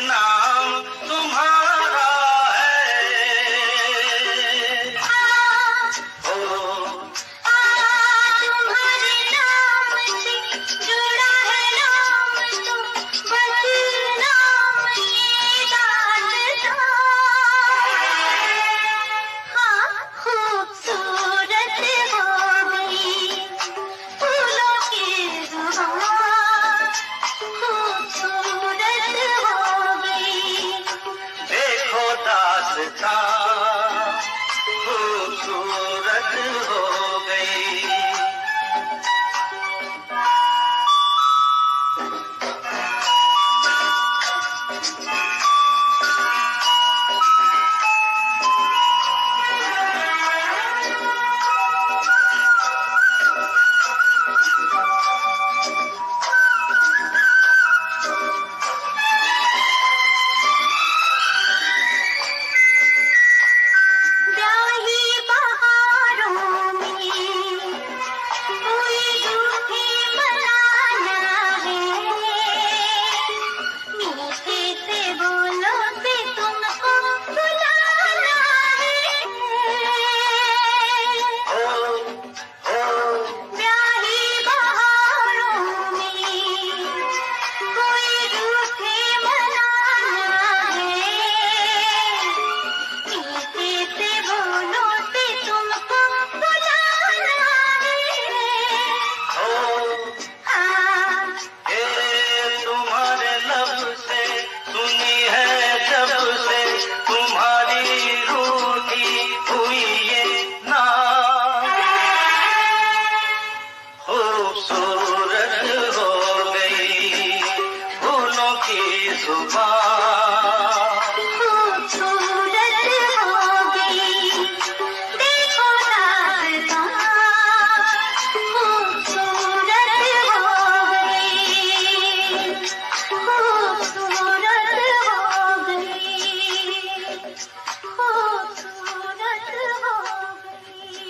नाम तुम्हारा है। तुम्हारे नाम से जुड़ा है नाम तो बस नाम ये दास्तां। हाँ, खूबसूरत हो गई फूलों की जुबान, खूबसूरत हो गई। देखो दास्तां खूबसूरत हो गई। ब्याही बहारों में कोई रूठे मनाना है। मीठे से बोलो से तुमको बुलाना है। ब्याही बहारों में कोई रूठे मनाना है। मीठे से बोलो से तुमको बुलाना है। हाँ, तुम्हारे लब से सुनी है जब से तुम्हारी रूठी हुई ये नाम, खूबसूरत हो गई फूलों की जुबान। खूबसूरत हो गई देखो दास्तां, खूबसूरत हो गई, खूबसूरत हो गई, खूबसूरत हो गई।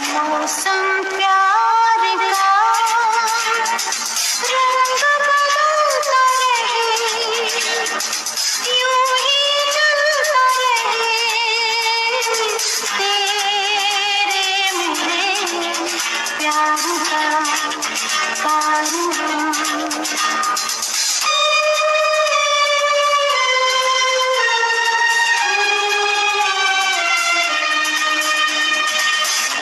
मौसम प्यार का रंग बदलता रहे, यूं ही चलता रहे तेरे मेरे प्यार का कारवां।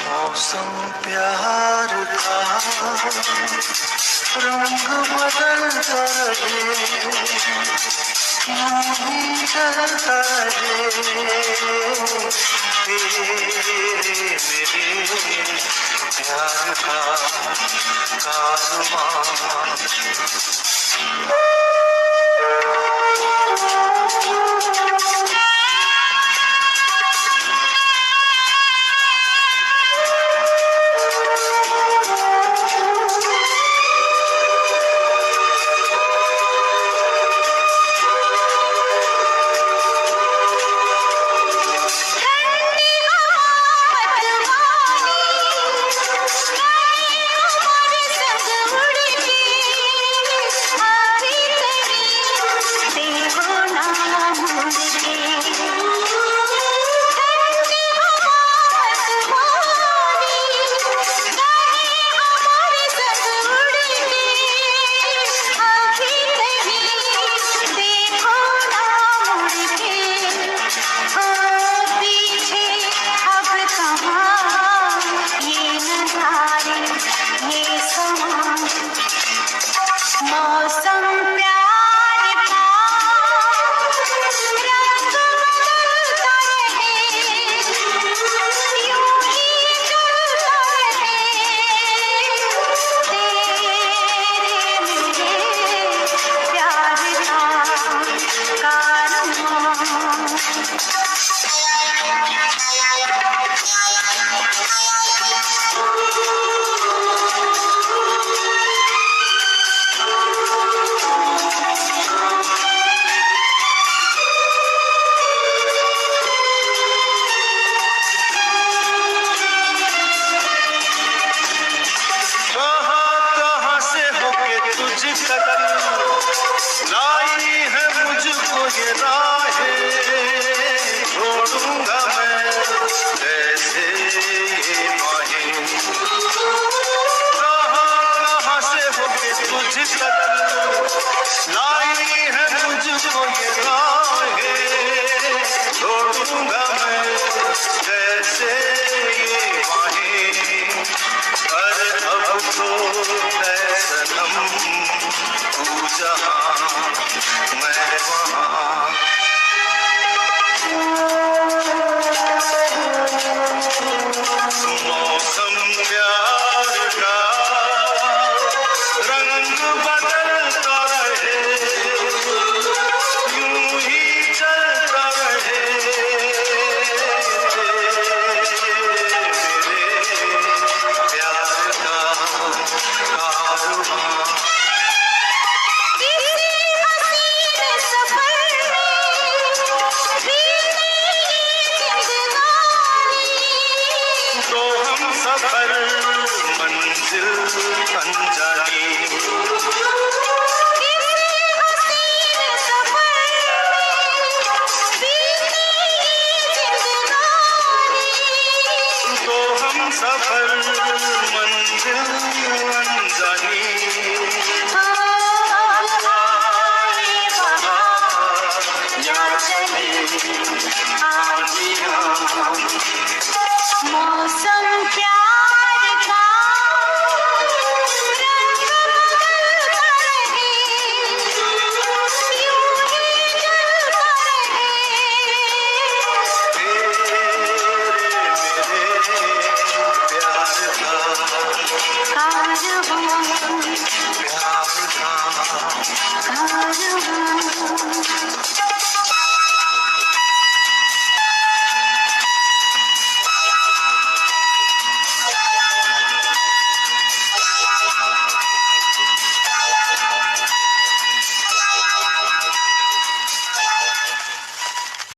मौसम प्यार का रंग बदलता रहे, यूं ही चलता रहे तेरे मेरे प्यार का कारवां। ठंडी हवा मतवानी नई उम्र संग उड़ती, आवी कहीं देखो नाम हम सफर मंजिल अनजानी किसी हसीन सफर में बीती जिंदगानी तो हम सफर मंजिल अनजानी आए बहार या चले आंधियाँ मौसम प्यार का रंग बदलता रहे यूं ही जलता रहे तेरे मेरे प्यार का कारवां